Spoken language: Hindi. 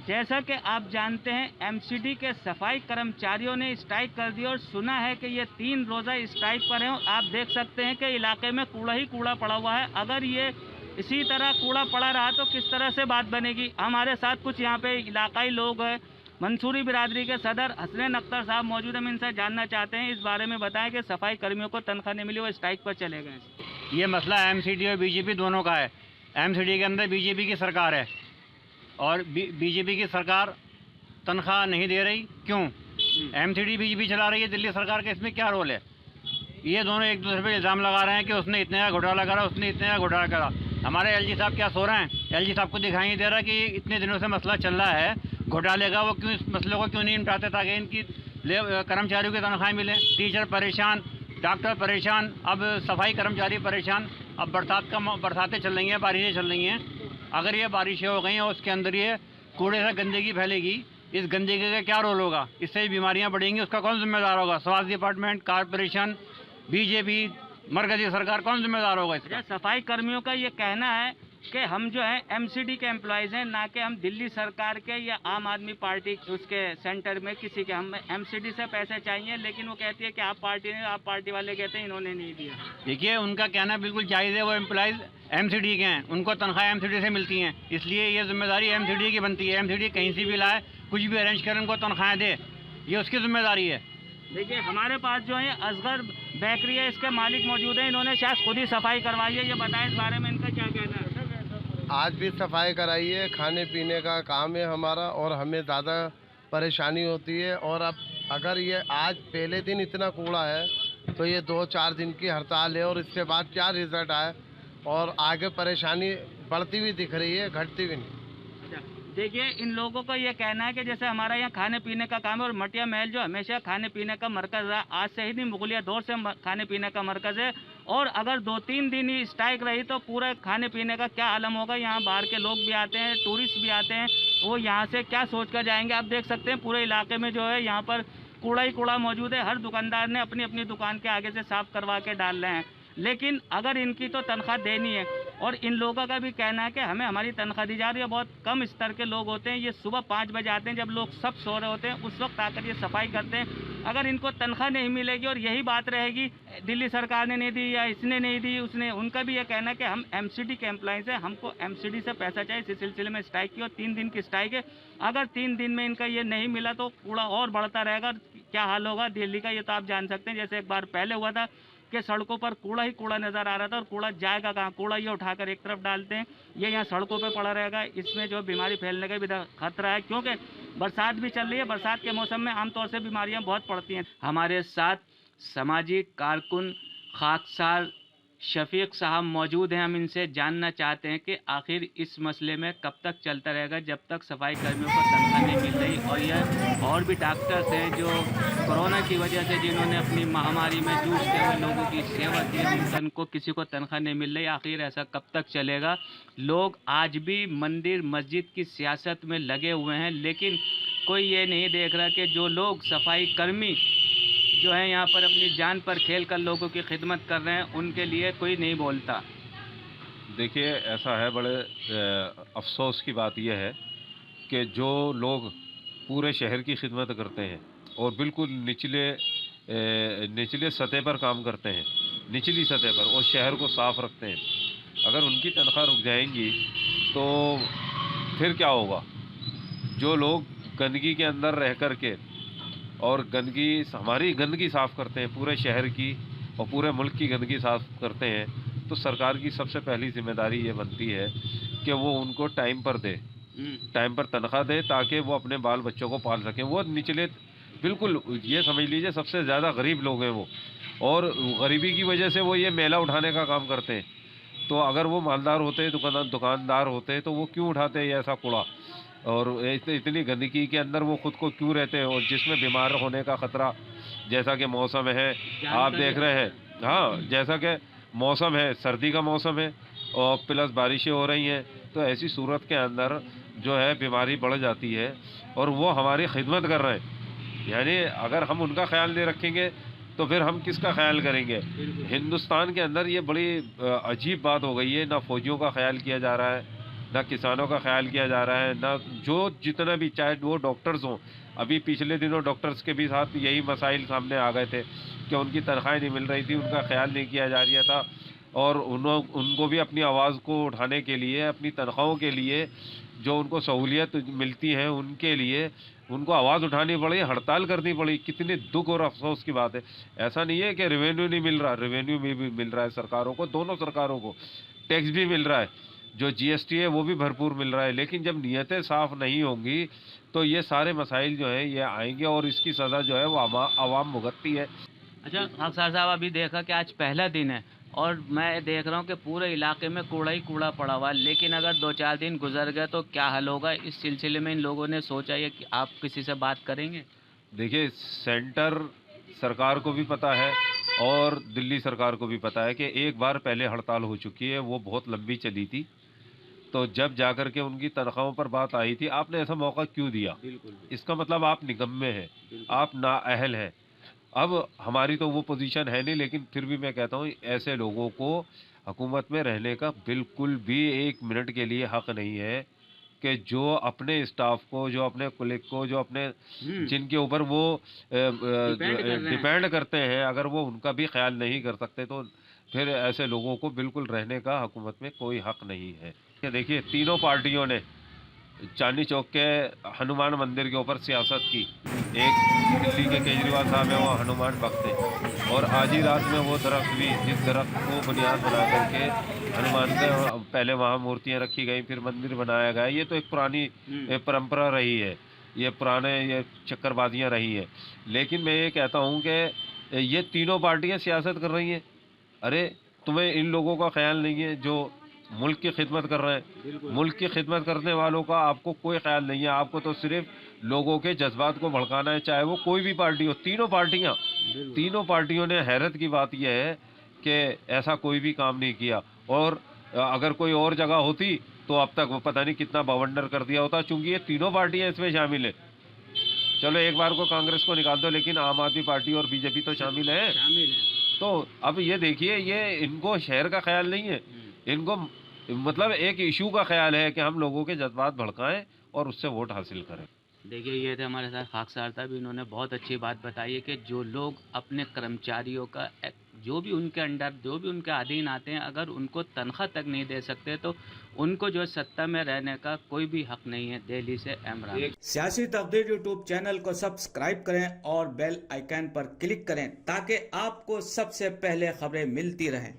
जैसा कि आप जानते हैं, एमसीडी के सफाई कर्मचारियों ने स्ट्राइक कर दी और सुना है कि ये 3 रोज़ा स्ट्राइक पर हैं। आप देख सकते हैं कि इलाके में कूड़ा ही कूड़ा पड़ा हुआ है। अगर ये इसी तरह कूड़ा पड़ा रहा तो किस तरह से बात बनेगी। हमारे साथ कुछ यहाँ पे इलाकाई लोग हैं। मंसूरी बिरादरी के सदर हसनैन अख्तर साहब मौजूद हैं। हम इनसे जानना चाहते हैं, इस बारे में बताएं कि सफाई कर्मियों को तनख्वाह नहीं मिली, वो स्ट्राइक पर चले गए। ये मसला एमसीडी और बीजेपी दोनों का है। एमसीडी के अंदर बीजेपी की सरकार है और बीजेपी की सरकार तनख्वाह नहीं दे रही। क्यों? एमसीडी बीजेपी चला रही है, दिल्ली सरकार का इसमें क्या रोल है? ये दोनों एक दूसरे पे इल्ज़ाम लगा रहे हैं कि उसने इतने का घोटाला करा, उसने इतने का घोटाला करा। हमारे एलजी साहब क्या सो रहे हैं? एलजी साहब को दिखाई नहीं दे रहा कि इतने दिनों से मसला चल रहा है घोटाले का, वो क्यों इस मसले को क्यों नहीं निपटाते ताकि इनकी कर्मचारियों की तनख्वाह मिले। टीचर परेशान, डॉक्टर परेशान, अब सफाई कर्मचारी परेशान। अब बरसातें चल रही हैं, बारिशें चल रही हैं। अगर ये बारिशें हो गई और उसके अंदर ये कूड़े से गंदगी फैलेगी, इस गंदगी का क्या रोल होगा? इससे बीमारियां बढ़ेंगी, उसका कौन जिम्मेदार होगा? स्वास्थ्य डिपार्टमेंट, कॉरपोरेशन, बीजेपी, मरकजी सरकार, कौन जिम्मेदार होगा इसका? सफाई कर्मियों का ये कहना है कि हम जो है एमसीडी के एम्प्लॉयज़ हैं, ना कि हम दिल्ली सरकार के या आम आदमी पार्टी उसके सेंटर में किसी के। हम एमसीडी से पैसे चाहिए, लेकिन वो कहती है कि आप पार्टी वाले कहते हैं इन्होंने नहीं दिया। देखिए, उनका कहना बिल्कुल जायज़ है। वो एम्प्लॉयज़ एमसीडी के हैं, उनको तनख्वाह एमसीडी से मिलती हैं, इसलिए ये जिम्मेदारी एमसीडी की बनती है। एमसीडी कहीं से भी लाए, कुछ भी अरेंज कर उनको तनख्वाह दे, ये उसकी जिम्मेदारी है। देखिए, हमारे पास जो है असगर बेकरी है, इसके मालिक मौजूद हैं। इन्होंने शायद खुद ही सफाई करवाई है। ये बताएं इस बारे में इनका क्या कहना है? आज भी सफाई कराई है, खाने पीने का काम है हमारा और हमें ज़्यादा परेशानी होती है। और अब अगर ये आज पहले दिन इतना कूड़ा है तो ये 2-4 दिन की हड़ताल है और इसके बाद क्या रिजल्ट आए और आगे परेशानी बढ़ती हुई दिख रही है, घटती हुई नहीं। देखिए, इन लोगों का ये कहना है कि जैसे हमारा यहाँ खाने पीने का काम है और मटिया महल जो हमेशा खाने पीने का मरकज़ रहा, आज से ही नहीं मुगलिया दौर से खाने पीने का मरकज़ है। और अगर 2-3 दिन ही स्ट्राइक रही तो पूरे खाने पीने का क्या आलम होगा। यहाँ बाहर के लोग भी आते हैं, टूरिस्ट भी आते हैं, वो यहाँ से क्या सोच कर जाएंगे। आप देख सकते हैं पूरे इलाके में जो है यहाँ पर कूड़ा ही कूड़ा मौजूद है। हर दुकानदार ने अपनी अपनी दुकान के आगे से साफ़ करवा के डाल रहे हैं। लेकिन अगर इनकी तो तनख्वाह देनी है, और इन लोगों का भी कहना है कि हमें हमारी तनख्वाह दी जा रही है। बहुत कम स्तर के लोग होते हैं, ये सुबह 5 बजे आते हैं जब लोग सब सो रहे होते हैं, उस वक्त आकर ये सफाई करते हैं। अगर इनको तनख्वाह नहीं मिलेगी और यही बात रहेगी दिल्ली सरकार ने नहीं दी या इसने नहीं दी उसने, उनका भी ये कहना है कि हम एमसीडी के एम्प्लॉइज़ हैं, हमको एमसीडी से पैसा चाहिए। इसी सिलसिले में स्ट्राइक की और 3 दिन की स्ट्राइक है। अगर 3 दिन में इनका ये नहीं मिला तो कूड़ा और बढ़ता रहेगा। क्या हाल होगा दिल्ली का ये तो आप जान सकते हैं। जैसे एक बार पहले हुआ था कि सड़कों पर कूड़ा ही कूड़ा नज़र आ रहा था और कूड़ा जाएगा कहाँ? कूड़ा ये उठाकर एक तरफ डालते हैं, ये यहाँ सड़कों पे पड़ा रहेगा। इसमें जो बीमारी फैलने का भी खतरा है, क्योंकि बरसात भी चल रही है। बरसात के मौसम में आमतौर से बीमारियाँ बहुत पड़ती हैं। हमारे साथ सामाजिक कारकुन खाकसार शफीक साहब मौजूद हैं। हम इनसे जानना चाहते हैं कि आखिर इस मसले में कब तक चलता रहेगा जब तक सफाई कर्मियों को तनख्वाह नहीं मिल रही। और यह और भी डॉक्टर्स हैं जो कोरोना की वजह से जिन्होंने अपनी महामारी में जूझते हुए लोगों की सेवा की, उनको किसी को तनख्वाह नहीं मिल रही। आखिर ऐसा कब तक चलेगा? लोग आज भी मंदिर मस्जिद की सियासत में लगे हुए हैं, लेकिन कोई ये नहीं देख रहा कि जो लोग सफाई कर्मी जो है यहाँ पर अपनी जान पर खेल कर लोगों की खिदमत कर रहे हैं, उनके लिए कोई नहीं बोलता। देखिए, ऐसा है, बड़े अफसोस की बात यह है कि जो लोग पूरे शहर की खिदमत करते हैं और बिल्कुल निचले सतह पर काम करते हैं, निचली सतह पर, और शहर को साफ़ रखते हैं, अगर उनकी तनख्वाह रुक जाएंगी तो फिर क्या होगा? जो लोग गंदगी के अंदर रह कर के और हमारी गंदगी साफ़ करते हैं, पूरे शहर की और पूरे मुल्क की गंदगी साफ़ करते हैं, तो सरकार की सबसे पहली जिम्मेदारी ये बनती है कि वो उनको टाइम पर दे, टाइम पर तनख्वाह दे, ताकि वो अपने बाल बच्चों को पाल सकें। वो निचले, बिल्कुल ये समझ लीजिए सबसे ज़्यादा गरीब लोग हैं वो, और गरीबी की वजह से वो ये मेला उठाने का काम करते हैं। तो अगर वो मालदार होते, दुकानदार होते, तो वो क्यों उठाते हैं ऐसा कूड़ा? और इतनी गंदगी के अंदर वो खुद को क्यों रहते हैं, और जिसमें बीमार होने का ख़तरा, जैसा कि मौसम है आप देख रहे हैं। हाँ, जैसा कि मौसम है, सर्दी का मौसम है और प्लस बारिशें हो रही हैं, तो ऐसी सूरत के अंदर जो है बीमारी बढ़ जाती है और वो हमारी खिदमत कर रहे हैं। यानी अगर हम उनका ख्याल नहीं रखेंगे तो फिर हम किसका ख्याल करेंगे? हिंदुस्तान के अंदर ये बड़ी अजीब बात हो गई है, ना फौजियों का ख्याल किया जा रहा है, ना किसानों का ख्याल किया जा रहा है, ना जो जितना भी, चाहे वो डॉक्टर्स हों। अभी पिछले दिनों डॉक्टर्स के भी साथ यही मसाइल सामने आ गए थे कि उनकी तनख्वाहें नहीं मिल रही थी, उनका ख्याल नहीं किया जा रहा था, और उनको भी अपनी आवाज़ को उठाने के लिए, अपनी तनख्वाहों के लिए, जो उनको सहूलियत मिलती है उनके लिए उनको आवाज़ उठानी पड़ी, हड़ताल करनी पड़ी। कितने दुख और अफसोस की बात है। ऐसा नहीं है कि रेवेन्यू नहीं मिल रहा, रेवेन्यू भी मिल रहा है सरकारों को, दोनों सरकारों को टैक्स भी मिल रहा है, जो जीएसटी है वो भी भरपूर मिल रहा है। लेकिन जब नीयतें साफ़ नहीं होंगी तो ये सारे मसाइल जो हैं ये आएंगे, और इसकी सज़ा जो है वो आवाम भुगतती है। अच्छा खाकसार साहब, अभी देखा कि आज पहला दिन है और मैं देख रहा हूँ कि पूरे इलाके में कूड़ा ही कूड़ा पड़ा हुआ है, लेकिन अगर 2-4 दिन गुजर गए तो क्या हल होगा? इस सिलसिले में इन लोगों ने सोचा है कि आप किसी से बात करेंगे? देखिए, सेंटर सरकार को भी पता है और दिल्ली सरकार को भी पता है कि एक बार पहले हड़ताल हो चुकी है, वो बहुत लंबी चली थी। तो जब जाकर के उनकी तनख्वाहों पर बात आई थी, आपने ऐसा मौका क्यों दिया? बिल्कुल। इसका मतलब आप निकम्मे हैं, आप नाअहल हैं। अब हमारी तो वो पोजीशन है नहीं, लेकिन फिर भी मैं कहता हूँ ऐसे लोगों को हुकूमत में रहने का बिल्कुल भी 1 मिनट के लिए हक नहीं है, कि जो अपने स्टाफ को, जो अपने कुलिक को, जो अपने जिनके ऊपर वो डिपेंड करते हैं, अगर वो उनका भी ख्याल नहीं कर सकते तो फिर ऐसे लोगों को बिल्कुल रहने का हुकूमत में कोई हक नहीं है। कि देखिए, तीनों पार्टियों ने चांदनी चौक के हनुमान मंदिर के ऊपर सियासत की। एक दिल्ली के केजरीवाल साहब हैं, वो हनुमान भक्त हैं, और आज ही रात में वो दरख्त भी, जिस दरख्त को बुनियाद बना करके हनुमान के पहले वहाँ मूर्तियाँ रखी गई, फिर मंदिर बनाया गया। ये तो एक पुरानी परंपरा रही है, ये पुराने ये चक्करबाजियाँ रही हैं। लेकिन मैं ये कहता हूँ कि ये तीनों पार्टियाँ सियासत कर रही हैं। अरे, तुम्हें इन लोगों का ख्याल नहीं है जो मुल्क की खिदमत कर रहे हैं? मुल्क की खिदमत करने वालों का आपको कोई ख्याल नहीं है। आपको तो सिर्फ लोगों के जज्बात को भड़काना है, चाहे वो कोई भी पार्टी हो। तीनों पार्टियों ने, हैरत की बात यह है कि ऐसा कोई भी काम नहीं किया, और अगर कोई और जगह होती तो अब तक वो पता नहीं कितना बवंडर कर दिया होता। चूंकि ये तीनों पार्टियां इसमें शामिल है, चलो एक बार को कांग्रेस को निकाल दो, लेकिन आम आदमी पार्टी और बीजेपी तो शामिल है। तो अब ये देखिए, ये इनको शहर का ख्याल नहीं है, इनको मतलब एक इशू का ख्याल है कि हम लोगों के जज्बात भड़काएं और उससे वोट हासिल करें। देखिए, ये थे हमारे साथ खाकसार साहब। इन्होंने बहुत अच्छी बात बताई है कि जो लोग अपने कर्मचारियों का, जो भी उनके अंडर, जो भी उनके अधीन आते हैं, अगर उनको तनख्वाह तक नहीं दे सकते तो उनको जो सत्ता में रहने का कोई भी हक नहीं है। दिल्ली से इमरान। सियासी तकदीर यूट्यूब चैनल को सब्सक्राइब करें और बेल आइकन पर क्लिक करें ताकि आपको सबसे पहले खबरें मिलती रहें।